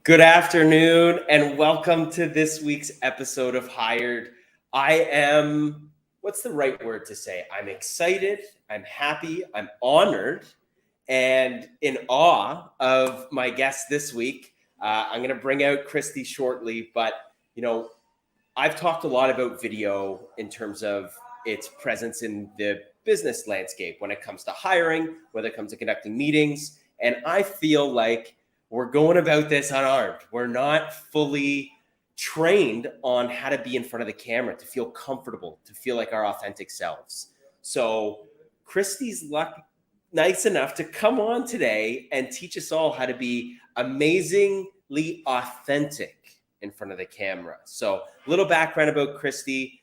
Good afternoon and welcome to this week's episode of Hired. What's the right word to say? I'm excited, I'm happy, I'm honored, and in awe of my guest this week. I'm going to bring out Kristy shortly, but you know, I've talked a lot about video in terms of its presence in the business landscape when it comes to hiring, whether it comes to conducting meetings. And I feel like we're going about this unarmed. We're not fully trained on how to be in front of the camera, to feel comfortable, to feel like our authentic selves. So Kristy's nice enough to come on today and teach us all how to be amazingly authentic in front of the camera. So a little background about Kristy.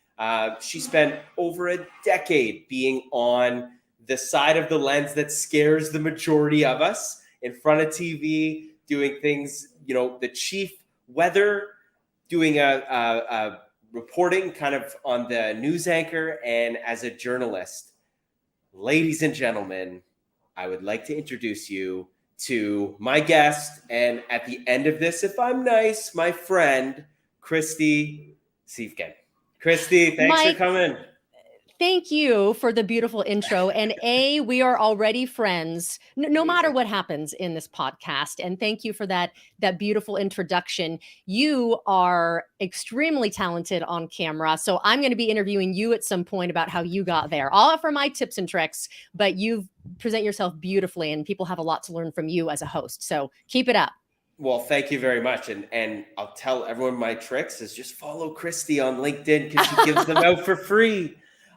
She spent over a decade being on the side of the lens that scares the majority of us, in front of TV, doing things, the chief weather, doing a reporting kind of on the news anchor, and as a journalist. Ladies and gentlemen, I would like to introduce you to my guest, and at the end of this, if I'm nice, my friend, Kristy Siefkin. Kristy, thanks for coming. Thank you for the beautiful intro. And we are already friends, no matter what happens in this podcast. And thank you for that beautiful introduction. You are extremely talented on camera. So I'm going to be interviewing you at some point about how you got there. I'll offer my tips and tricks, but you present yourself beautifully and people have a lot to learn from you as a host. So keep it up. Well, thank you very much. And I'll tell everyone my tricks is just follow Kristy on LinkedIn because she gives them out for free.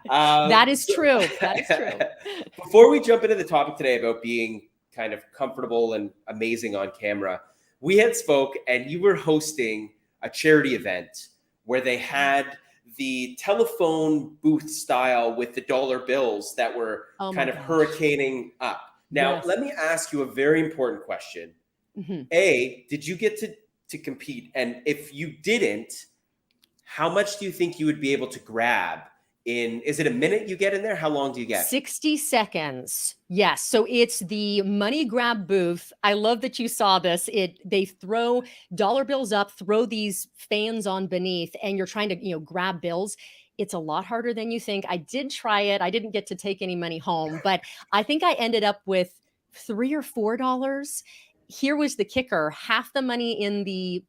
That is true. That is true. Before we jump into the topic today about being kind of comfortable and amazing on camera, we had spoke and you were hosting a charity event where they had the telephone booth style with the dollar bills that were kind of hurricaning up. Now, Let me ask you a very important question. Mm-hmm. Did you get to compete? And if you didn't, how much do you think you would be able to grab? Is it a minute you get in there? How long do you get? 60 seconds. Yes. So it's the money grab booth. I love that you saw this. They throw dollar bills up, throw these fans on beneath, and you're trying to, grab bills. It's a lot harder than you think. I did try it. I didn't get to take any money home, but I think I ended up with $3 or $4. Here was the kicker. Half the money in the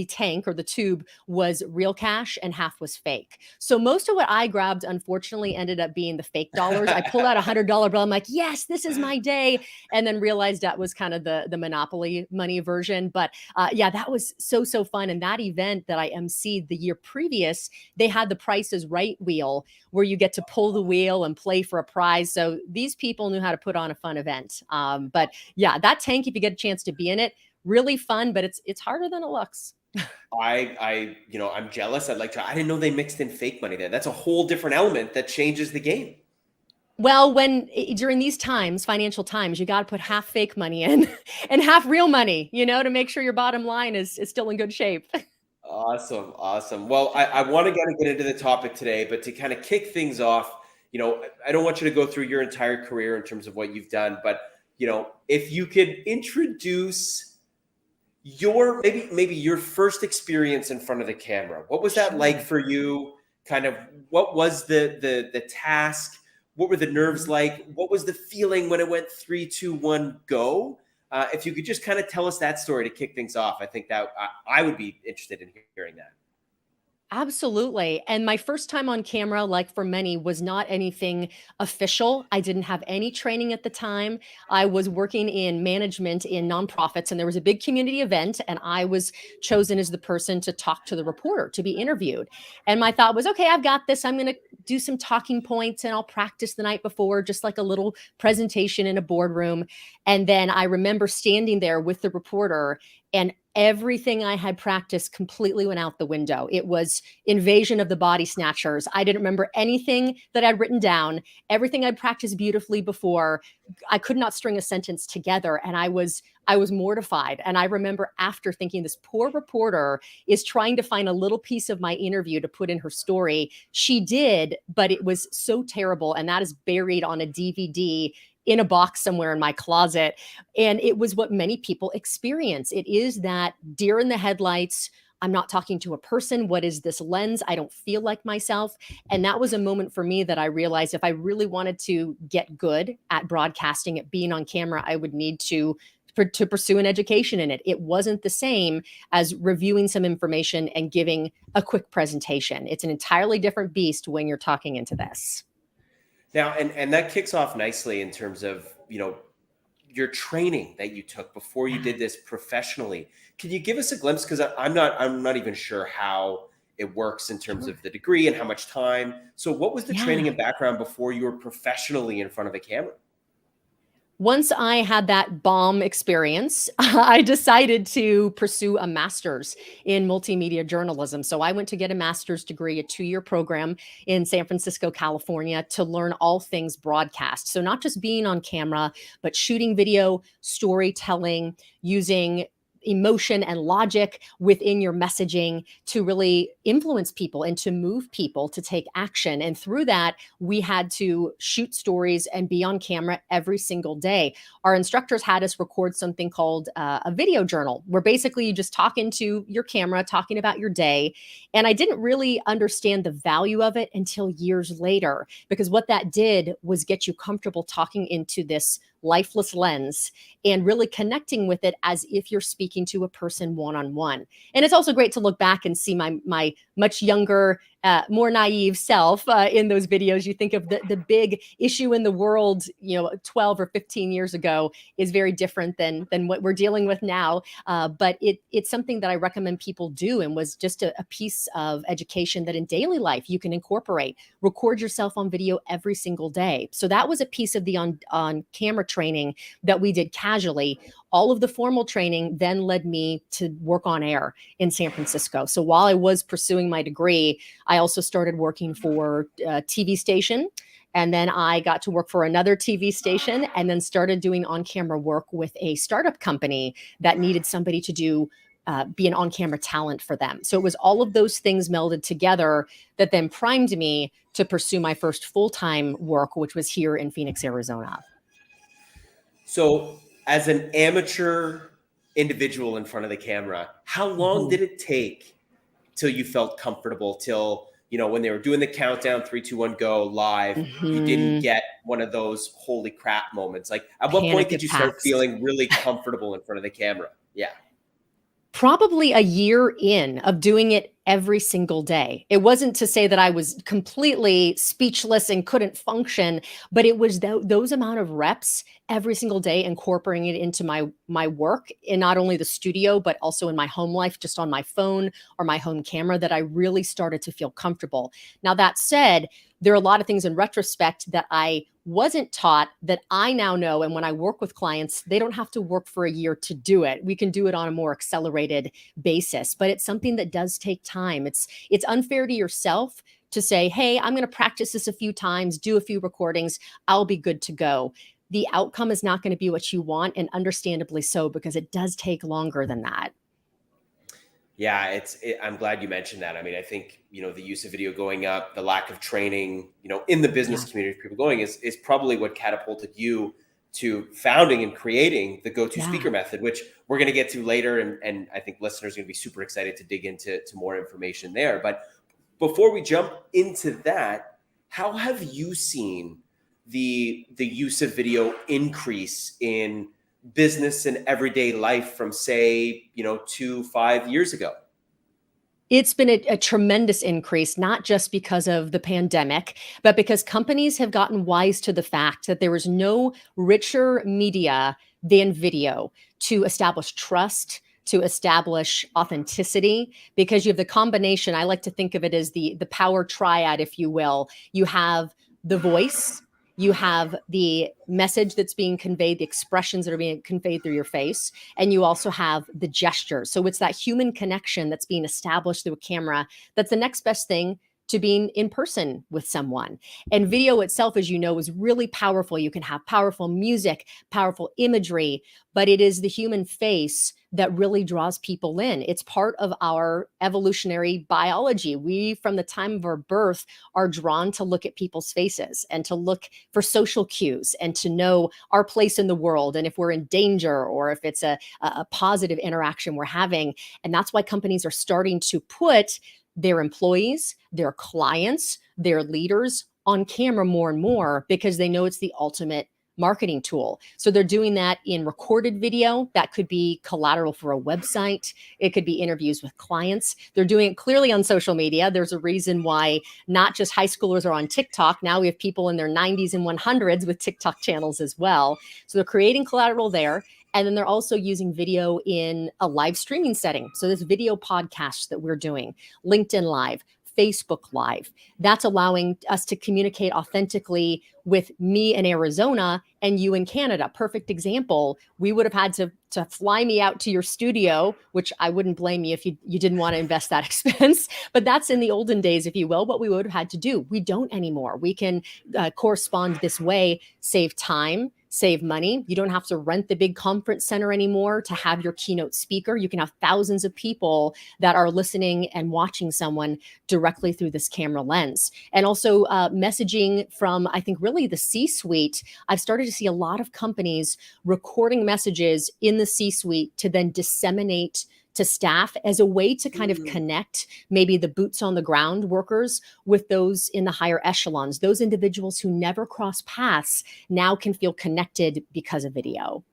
tank or the tube was real cash and half was fake. So most of what I grabbed, unfortunately, ended up being the fake dollars. I pulled out $100 bill. I'm like, yes, this is my day. And then realized that was kind of the Monopoly money version. But that was so fun. And that event that I emceed the year previous, they had the Price is Right wheel where you get to pull the wheel and play for a prize. So these people knew how to put on a fun event. But yeah, that tank, if you get a chance to be in it, really fun, but it's harder than it looks. I'm jealous. I'd like to. I didn't know they mixed in fake money there. That's a whole different element that changes the game. Well, during these times, financial times, you got to put half fake money in and half real money, to make sure your bottom line is still in good shape. Awesome. Well, I want to get into the topic today, but to kind of kick things off, I don't want you to go through your entire career in terms of what you've done, but if you could introduce your maybe your first experience in front of the camera. What was that like for you? Kind of what was the task? What were the nerves like? What was the feeling when it went 3, 2, 1, go? If you could just kind of tell us that story to kick things off, I think that I would be interested in hearing that. Absolutely. And my first time on camera, like for many, was not anything official. I didn't have any training at the time. I was working in management in nonprofits, and there was a big community event, and I was chosen as the person to talk to the reporter, to be interviewed. And my thought was, okay, I've got this. I'm going to do some talking points, and I'll practice the night before, just like a little presentation in a boardroom. And then I remember standing there with the reporter, and everything I had practiced completely went out the window. It was Invasion of the Body Snatchers. I didn't remember anything that I'd written down. Everything I'd practiced beautifully before, I could not string a sentence together. And I was mortified. And I remember after thinking, this poor reporter is trying to find a little piece of my interview to put in her story. She did, but it was so terrible. And that is buried on a DVD in a box somewhere in my closet. And it was what many people experience. It is that deer in the headlights. I'm not talking to a person. What is this lens? I don't feel like myself. And that was a moment for me that I realized if I really wanted to get good at broadcasting, at being on camera, I would need to pursue an education in it. It wasn't the same as reviewing some information and giving a quick presentation. It's an entirely different beast when you're talking into this. Now, and that kicks off nicely in terms of, your training that you took before you did this professionally. Can you give us a glimpse? Because I'm not even sure how it works in terms Sure. of the degree and how much time. So what was the training Yeah. and background before you were professionally in front of a camera? Once I had that bomb experience, I decided to pursue a master's in multimedia journalism. So I went to get a master's degree, a 2-year program in San Francisco, California, to learn all things broadcast. So not just being on camera, but shooting video, storytelling, using emotion and logic within your messaging to really influence people and to move people to take action. And through that, we had to shoot stories and be on camera every single day. Our instructors had us record something called a video journal, where basically you just talk into your camera, talking about your day. And I didn't really understand the value of it until years later, because what that did was get you comfortable talking into this lifeless lens and really connecting with it as if you're speaking to a person one-on-one. And it's also great to look back and see my much younger, more naive self in those videos. You think of the big issue in the world, 12 or 15 years ago is very different than what we're dealing with now. But it's something that I recommend people do, and was just a piece of education that in daily life you can incorporate. Record yourself on video every single day. So that was a piece of the on camera training that we did casually. All of the formal training then led me to work on air in San Francisco. So while I was pursuing my degree, I also started working for a TV station. And then I got to work for another TV station, and then started doing on-camera work with a startup company that needed somebody to be an on-camera talent for them. So it was all of those things melded together that then primed me to pursue my first full-time work, which was here in Phoenix, Arizona. So as an amateur individual in front of the camera, how long Mhm. did it take till you felt comfortable, till, when they were doing the countdown, 3, 2, 1, go live, you didn't Mhm. get one of those holy crap moments? Like, at what point Panic did you start attacks. feeling really comfortable in front of the camera? Yeah. Probably a year in of doing it every single day. It wasn't to say that I was completely speechless and couldn't function, but it was those amount of reps every single day, incorporating it into my work in not only the studio, but also in my home life, just on my phone or my home camera, that I really started to feel comfortable. Now, that said, there are a lot of things in retrospect that I wasn't taught that I now know. And when I work with clients, they don't have to work for a year to do it. We can do it on a more accelerated basis, but it's something that does take time. It's unfair to yourself to say, hey, I'm going to practice this a few times, do a few recordings, I'll be good to go. The outcome is not going to be what you want, and understandably so, because it does take longer than that. Yeah, I'm glad you mentioned that. I mean, I think, the use of video going up, the lack of training, in the business Yeah. community, people going is probably what catapulted you to founding and creating the go-to Yeah. speaker method, which we're going to get to later. And I think listeners are going to be super excited to dig into more information there. But before we jump into that, how have you seen the use of video increase in business and everyday life from, say, 2, 5 years ago? It's been a tremendous increase, not just because of the pandemic, but because companies have gotten wise to the fact that there is no richer media than video to establish trust, to establish authenticity, because you have the combination. I like to think of it as the power triad, if you will. You have the voice, you have the message that's being conveyed, the expressions that are being conveyed through your face, and you also have the gestures. So it's that human connection that's being established through a camera that's the next best thing to being in person with someone. And video itself, as you know, is really powerful. You can have powerful music, powerful imagery, but it is the human face that really draws people in. It's part of our evolutionary biology. We, from the time of our birth, are drawn to look at people's faces and to look for social cues and to know our place in the world and if we're in danger or if it's a positive interaction we're having. And that's why companies are starting to put their employees, their clients, their leaders on camera more and more because they know it's the ultimate marketing tool. So they're doing that in recorded video. That could be collateral for a website. It could be interviews with clients. They're doing it clearly on social media. There's a reason why not just high schoolers are on TikTok. Now we have people in their 90s and 100s with TikTok channels as well. So they're creating collateral there. And then they're also using video in a live streaming setting. So this video podcast that we're doing, LinkedIn Live, Facebook Live, that's allowing us to communicate authentically with me in Arizona and you in Canada. Perfect example. We would have had to fly me out to your studio, which I wouldn't blame you if you didn't want to invest that expense. But that's in the olden days, if you will, what we would have had to do. We don't anymore. We can correspond this way, save time, save money. You don't have to rent the big conference center anymore to have your keynote speaker. You can have thousands of people that are listening and watching someone directly through this camera lens. And also messaging from, I think, really the C-suite. I've started to see a lot of companies recording messages in the C-suite to then disseminate to staff as a way to kind of connect maybe the boots on the ground workers with those in the higher echelons. Those individuals who never cross paths now can feel connected because of video.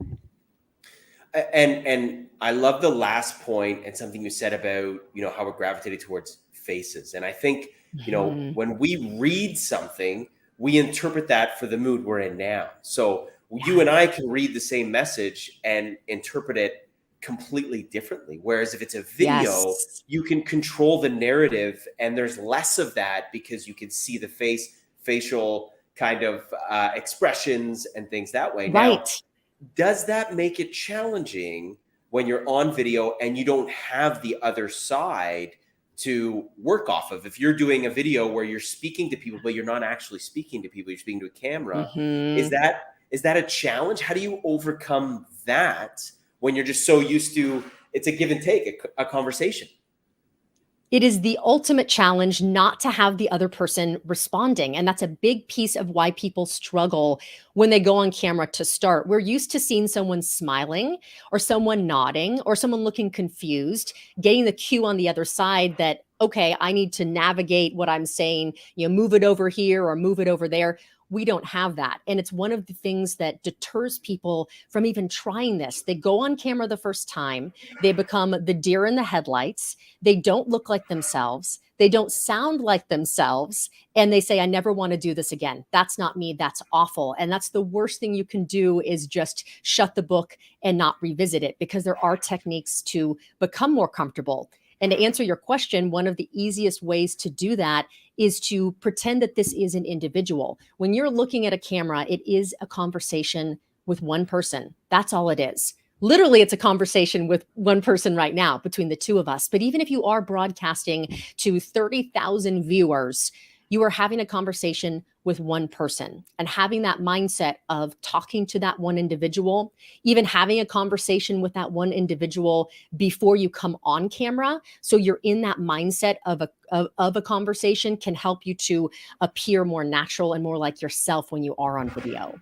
And I love the last point and something you said about, how we're gravitated towards faces. And I think, when we read something, we interpret that for the mood we're in now. So you and I can read the same message and interpret it completely differently. Whereas if it's a video, you can control the narrative and there's less of that because you can see the facial kind of expressions and things that way. Right. Now, does that make it challenging when you're on video and you don't have the other side to work off of? If you're doing a video where you're speaking to people, but you're not actually speaking to people, you're speaking to a camera, is that a challenge? How do you overcome that when you're just so used to it's a give and take, a conversation? It is the ultimate challenge not to have the other person responding. And that's a big piece of why people struggle when they go on camera to start. We're used to seeing someone smiling or someone nodding or someone looking confused, getting the cue on the other side that, okay, I need to navigate what I'm saying, move it over here or move it over there. We don't have that. And it's one of the things that deters people from even trying this. They go on camera the first time, they become the deer in the headlights. They don't look like themselves. They don't sound like themselves. And they say, I never want to do this again. That's not me. That's awful. And that's the worst thing you can do is just shut the book and not revisit it, because there are techniques to become more comfortable. And to answer your question, one of the easiest ways to do that is to pretend that this is an individual. When you're looking at a camera, it is a conversation with one person. That's all it is. Literally, it's a conversation with one person right now between the two of us. But even if you are broadcasting to 30,000 viewers, you are having a conversation with one person, and having that mindset of talking to that one individual, even having a conversation with that one individual before you come on camera. So you're in that mindset of a conversation can help you to appear more natural and more like yourself when you are on video.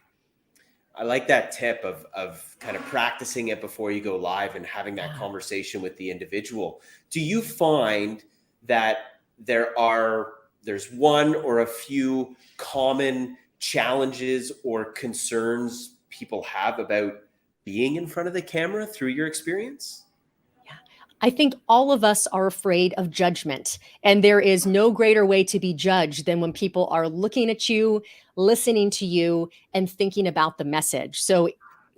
I like that tip of kind of practicing it before you go live and having that conversation with the individual. Do you find that there's one or a few common challenges or concerns people have about being in front of the camera through your experience? I think all of us are afraid of judgment, and there is no greater way to be judged than when people are looking at you, listening to you, and thinking about the message. So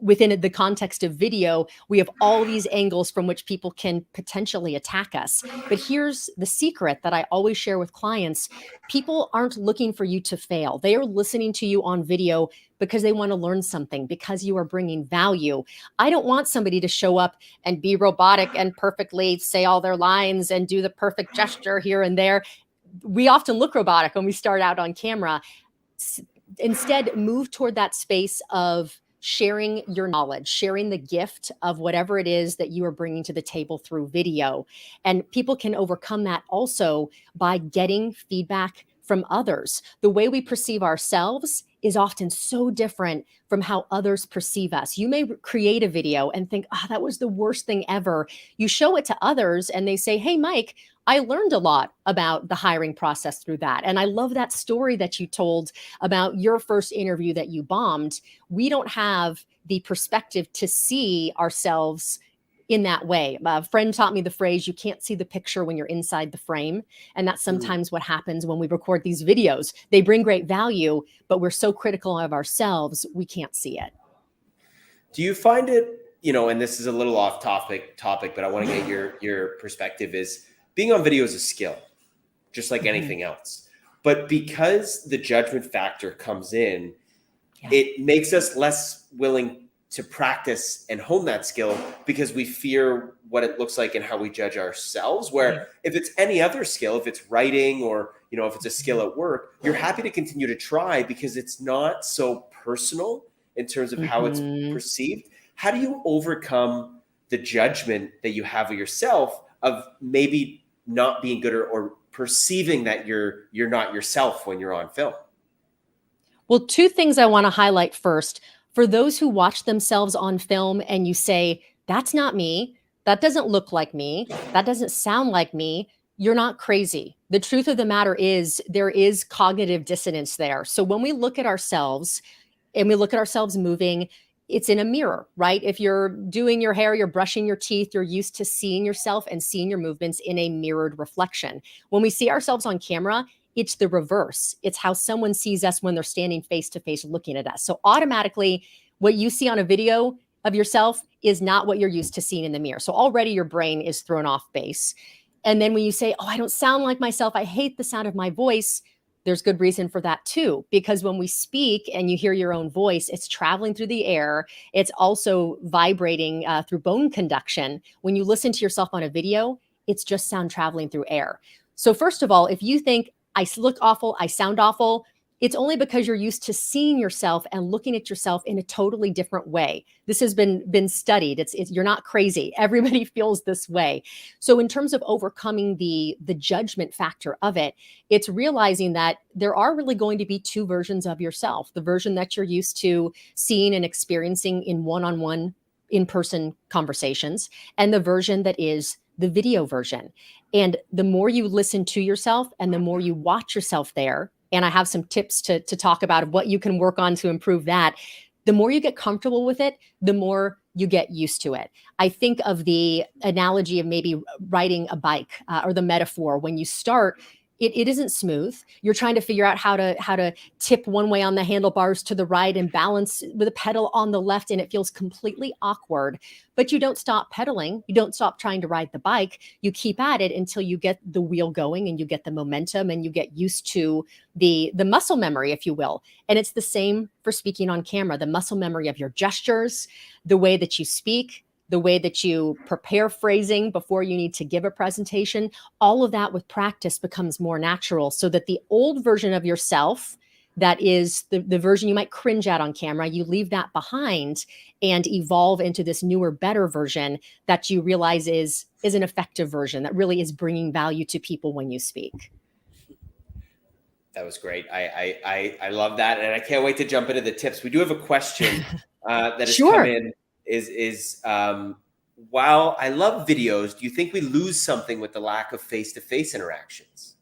within the context of video, we have all these angles from which people can potentially attack us. But here's the secret that I always share with clients. People aren't looking for you to fail. They are listening to you on video because they want to learn something, because you are bringing value. I don't want somebody to show up and be robotic and perfectly say all their lines and do the perfect gesture here and there. we often look robotic when we start out on camera. Instead, move toward that space of sharing your knowledge, sharing the gift of whatever it is that you are bringing to the table through video. And people can overcome that also by getting feedback from others. The way we perceive ourselves is often so different from how others perceive us. You may create a video and think, oh, that was the worst thing ever. You show it to others and they say, hey, Mike, I learned a lot about the hiring process through that. And I love that story that you told about your first interview that you bombed. We don't have the perspective to see ourselves in that way. A friend taught me the phrase, you can't see the picture when you're inside the frame. And that's sometimes what happens when we record these videos. They bring great value, but we're so critical of ourselves, we can't see it. Do you find it, and this is a little off topic, but I want to get your perspective, is being on video is a skill, just like anything else. But because the judgment factor comes in, it makes us less willing to practice and hone that skill because we fear what it looks like and how we judge ourselves. Where if it's any other skill, if it's writing or, if it's a skill at work, you're happy to continue to try because it's not so personal in terms of how it's perceived. How do you overcome the judgment that you have of yourself of maybe not being good or perceiving that you're not yourself when you're on film? Well, two things I want to highlight first. For those who watch themselves on film and you say, that's not me, that doesn't look like me, that doesn't sound like me, you're not crazy. The truth of the matter is there is cognitive dissonance there. So when we look at ourselves and we look at ourselves moving, it's in a mirror, right? If you're doing your hair, you're brushing your teeth, you're used to seeing yourself and seeing your movements in a mirrored reflection. When we see ourselves on camera, it's the reverse. It's how someone sees us when they're standing face to face looking at us. So automatically, what you see on a video of yourself is not what you're used to seeing in the mirror. So already your brain is thrown off base. And then when you say, oh, I don't sound like myself, I hate the sound of my voice, there's good reason for that too. Because when we speak and you hear your own voice, it's traveling through the air. It's also vibrating through bone conduction. When you listen to yourself on a video, it's just sound traveling through air. So first of all, if you think, I look awful, I sound awful, it's only because you're used to seeing yourself and looking at yourself in a totally different way. This has been studied. It's you're not crazy. Everybody feels this way. So in terms of overcoming the judgment factor of it, it's realizing that there are really going to be two versions of yourself. The version that you're used to seeing and experiencing in one-on-one in-person conversations, and the version that is the video version. And the more you listen to yourself and the more you watch yourself there, and I have some tips to talk about what you can work on to improve that, the more you get comfortable with it, the more you get used to it. I think of the analogy of maybe riding a bike or the metaphor. When you start, it isn't smooth. You're trying to figure out how to tip one way on the handlebars to the right and balance with a pedal on the left, and it feels completely awkward. But you don't stop pedaling. You don't stop trying to ride the bike. You keep at it until you get the wheel going and you get the momentum and you get used to the muscle memory, if you will. And it's the same for speaking on camera. The muscle memory of your gestures, the way that you speak, the way that you prepare phrasing before you need to give a presentation, all of that with practice becomes more natural, so that the old version of yourself, that is the version you might cringe at on camera, you leave that behind and evolve into this newer, better version that you realize is an effective version that really is bringing value to people when you speak. That was great. I love that. And I can't wait to jump into the tips. We do have a question that has come in. While I love videos, do you think we lose something with the lack of face-to-face interactions?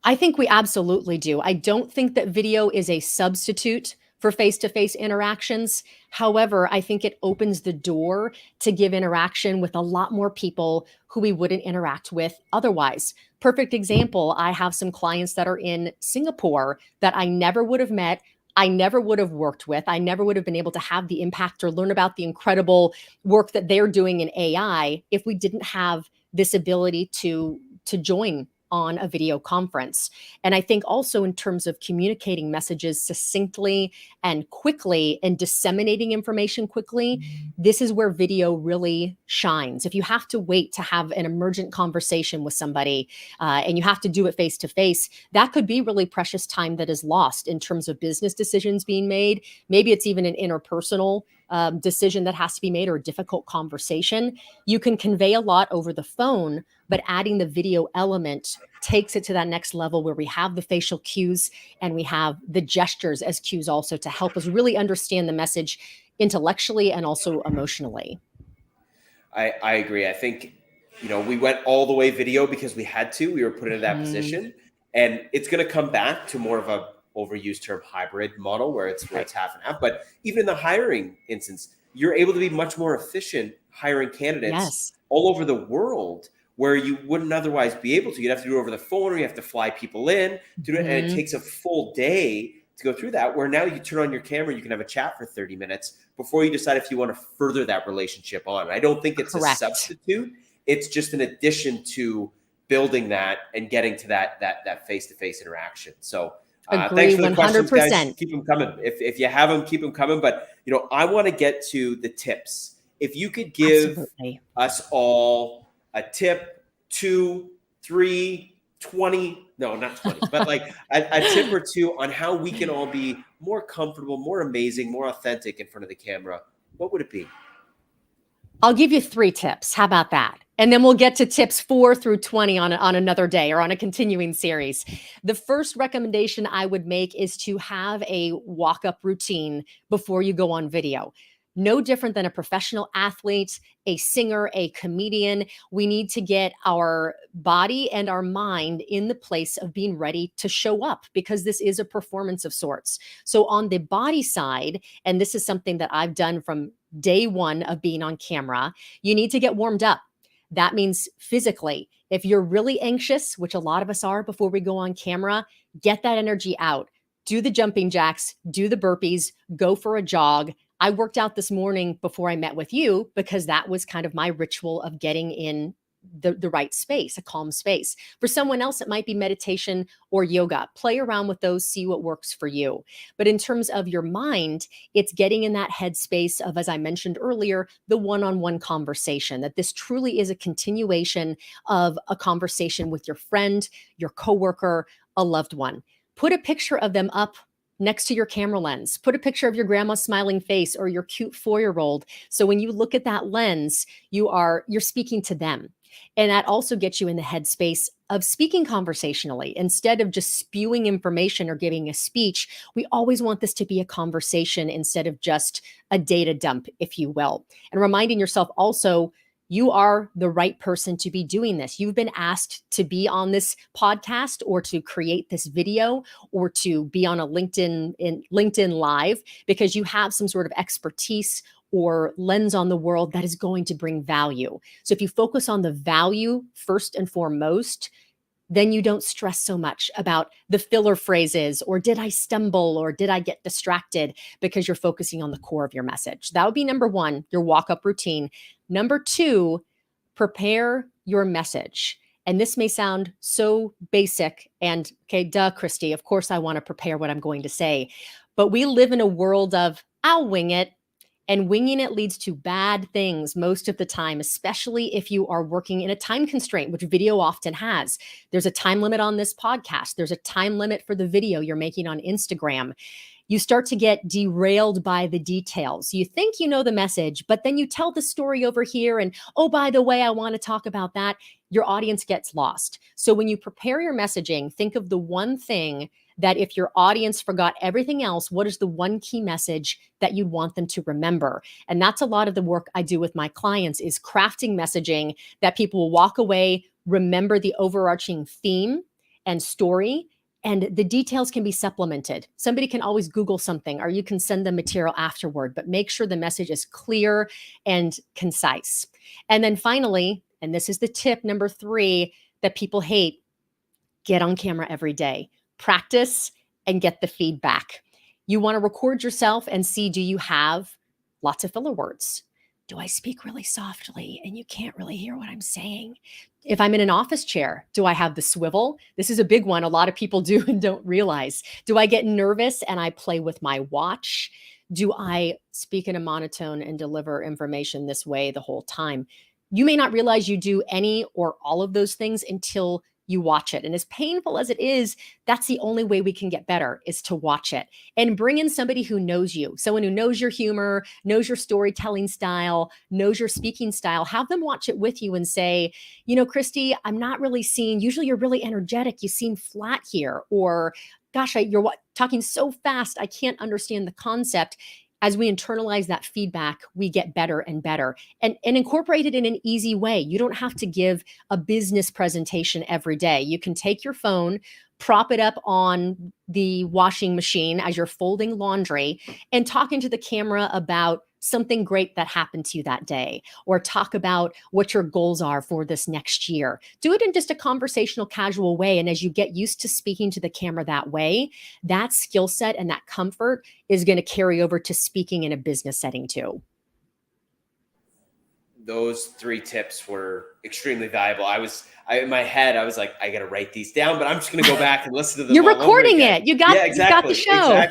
I think we absolutely do. I don't think that video is a substitute for face-to-face interactions. However, I think it opens the door to give interaction with a lot more people who we wouldn't interact with otherwise. Perfect example, I have some clients that are in Singapore that I never would have met, I never would have worked with, I never would have been able to have the impact or learn about the incredible work that they're doing in AI if we didn't have this ability to join on a video conference. And I think also in terms of communicating messages succinctly and quickly and disseminating information quickly, this is where video really shines. If you have to wait to have an emergent conversation with somebody and you have to do it face to face, that could be really precious time that is lost in terms of business decisions being made. Maybe it's even an interpersonal decision that has to be made, or a difficult conversation. You can convey a lot over the phone, but adding the video element takes it to that next level where we have the facial cues and we have the gestures as cues also to help us really understand the message intellectually and also emotionally. I agree. I think, we went all the way video because we had to. We were put in that Mhm. position, and it's going to come back to more of a overused term hybrid model where it's Right. half and half. But even in the hiring instance, you're able to be much more efficient hiring candidates Yes. all over the world where you wouldn't otherwise be able to. You'd have to do it over the phone, or you have to fly people in to do it, and it Mhm. takes a full day to go through that. Where now you turn on your camera, you can have a chat for 30 minutes before you decide if you want to further that relationship on. I don't think it's a Correct. substitute. It's just an addition to building that and getting to that face-to-face interaction. So thanks Agree for the questions, guys. 100%. Keep them coming. If you have them, keep them coming. But I want to get to the tips. If you could give Absolutely. us all a tip, 2, 3, 20, no, not 20, but like a tip or two on how we can all be more comfortable, more amazing, more authentic in front of the camera, what would it be? I'll give you 3 tips. How about that? And then we'll get to tips 4 through 20 on another day or on a continuing series. The first recommendation I would make is to have a walk-up routine before you go on video. No different than a professional athlete, a singer, a comedian. We need to get our body and our mind in the place of being ready to show up, because this is a performance of sorts. So on the body side, and this is something that I've done from day one of being on camera, you need to get warmed up. That means physically. If you're really anxious, which a lot of us are before we go on camera, get that energy out. Do the jumping jacks, do the burpees, go for a jog. I worked out this morning before I met with you because that was kind of my ritual of getting in the right space, a calm space. For someone else, it might be meditation or yoga. Play around with those, see what works for you. But in terms of your mind, it's getting in that headspace of, as I mentioned earlier, the one-on-one conversation, that this truly is a continuation of a conversation with your friend, your coworker, a loved one. Put a picture of them up next to your camera lens. Put a picture of your grandma's smiling face or your cute 4-year-old. So when you look at that lens, you're speaking to them. And that also gets you in the headspace of speaking conversationally. Instead of just spewing information or giving a speech, we always want this to be a conversation instead of just a data dump, if you will. And reminding yourself also, you are the right person to be doing this. You've been asked to be on this podcast or to create this video or to be on a LinkedIn Live because you have some sort of expertise or lens on the world that is going to bring value. So if you focus on the value first and foremost, then you don't stress so much about the filler phrases or did I stumble or did I get distracted, because you're focusing on the core of your message. That would be number 1, your walk-up routine. Number 2, prepare your message. And this may sound so basic and, okay, duh, Kristy, of course I want to prepare what I'm going to say. But we live in a world of, I'll wing it. And winging it leads to bad things most of the time, especially if you are working in a time constraint, which video often has. There's a time limit on this podcast. There's a time limit for the video you're making on Instagram. You start to get derailed by the details. You think you know the message, but then you tell the story over here. And oh, by the way, I want to talk about that. Your audience gets lost. So when you prepare your messaging, think of the one thing that if your audience forgot everything else, what is the one key message that you'd want them to remember? And that's a lot of the work I do with my clients, is crafting messaging that people will walk away, remember the overarching theme and story, and the details can be supplemented. Somebody can always Google something or you can send them material afterward, but make sure the message is clear and concise. And then finally, and this is the tip number 3 that people hate, get on camera every day. Practice and get the feedback. You want to record yourself and see, do you have lots of filler words? do I speak really softly and you can't really hear what I'm saying? If I'm in an office chair, do I have the swivel? This is a big one a lot of people do and don't realize. Do I get nervous and I play with my watch? Do I speak in a monotone and deliver information this way the whole time? You may not realize you do any or all of those things until you watch it. And as painful as it is, that's the only way we can get better is to watch it and bring in somebody who knows you, someone who knows your humor, knows your storytelling style, knows your speaking style. Have them watch it with you and say, you know, Kristy, I'm not really seeing, usually you're really energetic. You seem flat here. Or, gosh, you're talking so fast. I can't understand the concept. As we internalize that feedback, we get better and better and incorporate it in an easy way. You don't have to give a business presentation every day. You can take your phone, prop it up on the washing machine as you're folding laundry and talk into the camera about something great that happened to you that day, or talk about what your goals are for this next year. Do it in just a conversational, casual way. And as you get used to speaking to the camera that way, that skill set and that comfort is going to carry over to speaking in a business setting too. Those 3 tips were extremely valuable. In my head, I was like, I got to write these down, but I'm just going to go back and listen to them. You're all over recording again. it. You got the show.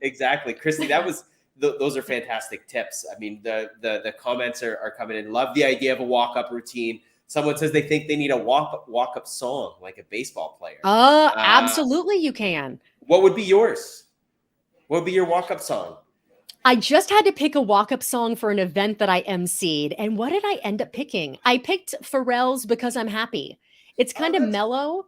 Exactly. Kristy, those are fantastic tips. I mean, the comments are coming in. Love the idea of a walk-up routine. Someone says they think they need a walk-up song, like a baseball player. Absolutely you can. What would be yours? What would be your walk-up song? I just had to pick a walk-up song for an event that I emceed. And what did I end up picking? I picked Pharrell's Because I'm Happy. It's kind of mellow,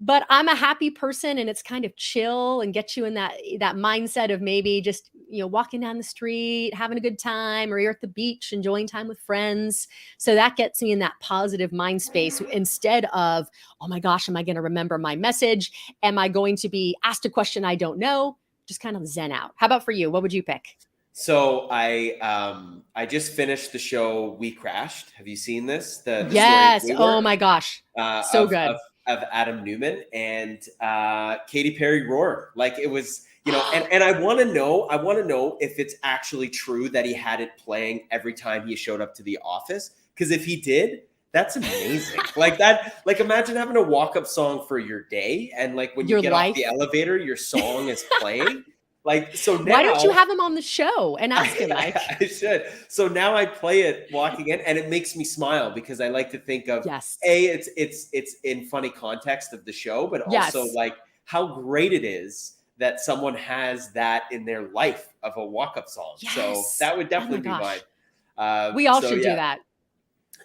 but I'm a happy person and it's kind of chill and gets you in that mindset of maybe just, you know, walking down the street, having a good time, or you're at the beach, enjoying time with friends. So that gets me in that positive mind space instead of, oh my gosh, am I going to remember my message? Am I going to be asked a question I don't know? Just kind of zen out. How about for you? What would you pick? So I just finished the show We Crashed. Have you seen this? The Yes. story Oh my gosh. So good. Of Adam Newman and Katy Perry Roar. Like it was, you know, and I want to know if it's actually true that he had it playing every time he showed up to the office. Because if he did, that's amazing. Like imagine having a walk-up song for your day, and like when you get off the elevator, your song is playing. Like, so now, why don't you have him on the show and ask him, Mike? I should. So now I play it walking in, and it makes me smile because I like to think of it's in funny context of the show, but also like how great it is that someone has that in their life of a walk-up song. So that would definitely be mine. We all should do that.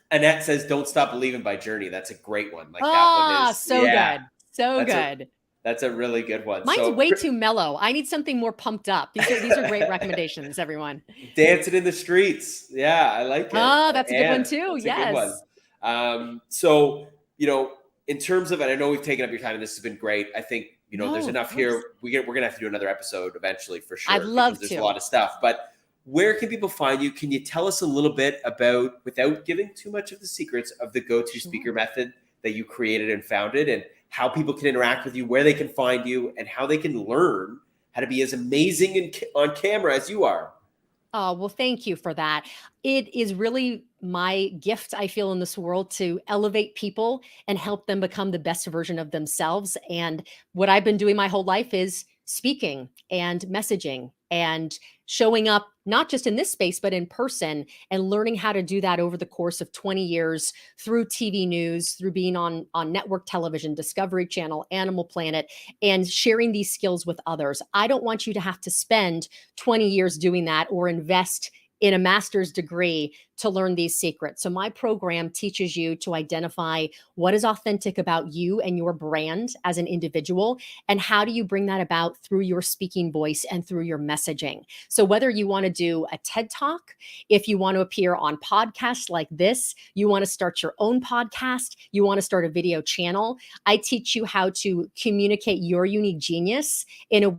Annette says, "Don't Stop Believing" by Journey. That's a great one. Like that one is good. So good. That's a really good one. Mine's way too mellow. I need something more pumped up. These are great recommendations, everyone. Dancing in the Streets. Yeah, I like it. Oh, that's a good one too. Yes. Good one. So, you know, in terms of, and I know we've taken up your time and this has been great. I think, you know, there's enough here. We're going to have to do another episode eventually for sure. I'd love to. There's a lot of stuff, but where can people find you? Can you tell us a little bit about, without giving too much of the secrets, of the go-to speaker method that you created and founded, and how people can interact with you, where they can find you, and how they can learn how to be as amazing on camera as you are? Oh, well, thank you for that. It is really my gift, I feel, in this world to elevate people and help them become the best version of themselves. And what I've been doing my whole life is speaking and messaging and showing up, not just in this space, but in person, and learning how to do that over the course of 20 years through TV news, through being on network television, Discovery Channel, Animal Planet, and sharing these skills with others. I don't want you to have to spend 20 years doing that or invest in a master's degree to learn these secrets. So my program teaches you to identify what is authentic about you and your brand as an individual, and how do you bring that about through your speaking voice and through your messaging. So whether you want to do a TED Talk, if you want to appear on podcasts like this, you want to start your own podcast, you want to start a video channel, I teach you how to communicate your unique genius in a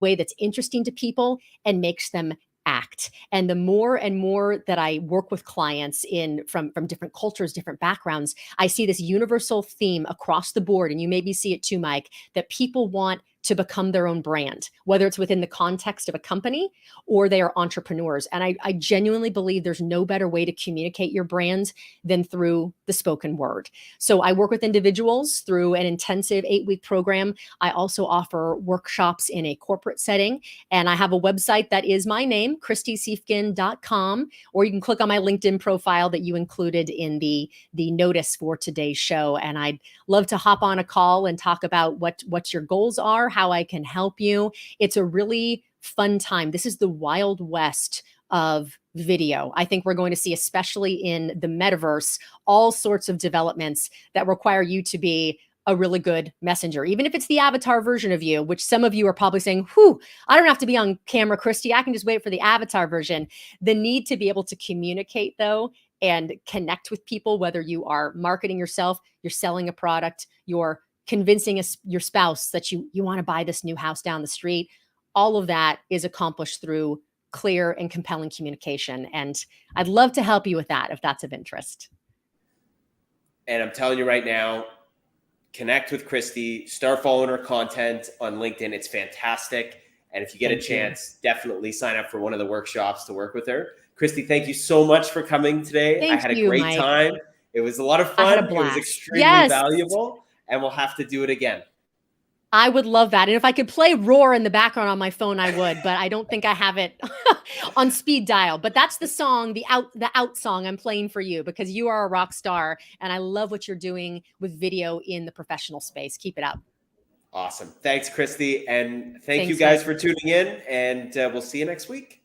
way that's interesting to people and makes them act. And the more and more that I work with clients from different cultures, different backgrounds, I see this universal theme across the board, and you maybe see it too, Mike, that people want to become their own brand, whether it's within the context of a company or they are entrepreneurs. And I genuinely believe there's no better way to communicate your brand than through the spoken word. So I work with individuals through an intensive 8-week program. I also offer workshops in a corporate setting. And I have a website that is my name, KristySiefkin.com, or you can click on my LinkedIn profile that you included in the notice for today's show. And I'd love to hop on a call and talk about what your goals are, how I can help you. It's a really fun time. This is the Wild West of video. I think we're going to see, especially in the metaverse, all sorts of developments that require you to be a really good messenger, even if it's the avatar version of you, which some of you are probably saying, whew, I don't have to be on camera, Kristy. I can just wait for the avatar version. The need to be able to communicate, though, and connect with people, whether you are marketing yourself, you're selling a product, you're convincing your spouse that you want to buy this new house down the street. All of that is accomplished through clear and compelling communication. And I'd love to help you with that if that's of interest. And I'm telling you right now, connect with Kristy, start following her content on LinkedIn. It's fantastic. And if you get a chance, definitely sign up for one of the workshops to work with her. Kristy, thank you so much for coming today. I had a great time. It was a lot of fun. I had a blast. It was extremely valuable, and we'll have to do it again. I would love that. And if I could play Roar in the background on my phone, I would, but I don't think I have it on speed dial. But that's the song, the out song I'm playing for you, because you are a rock star and I love what you're doing with video in the professional space. Keep it up. Awesome. Thanks, Kristy. And thank you guys for tuning in, and we'll see you next week.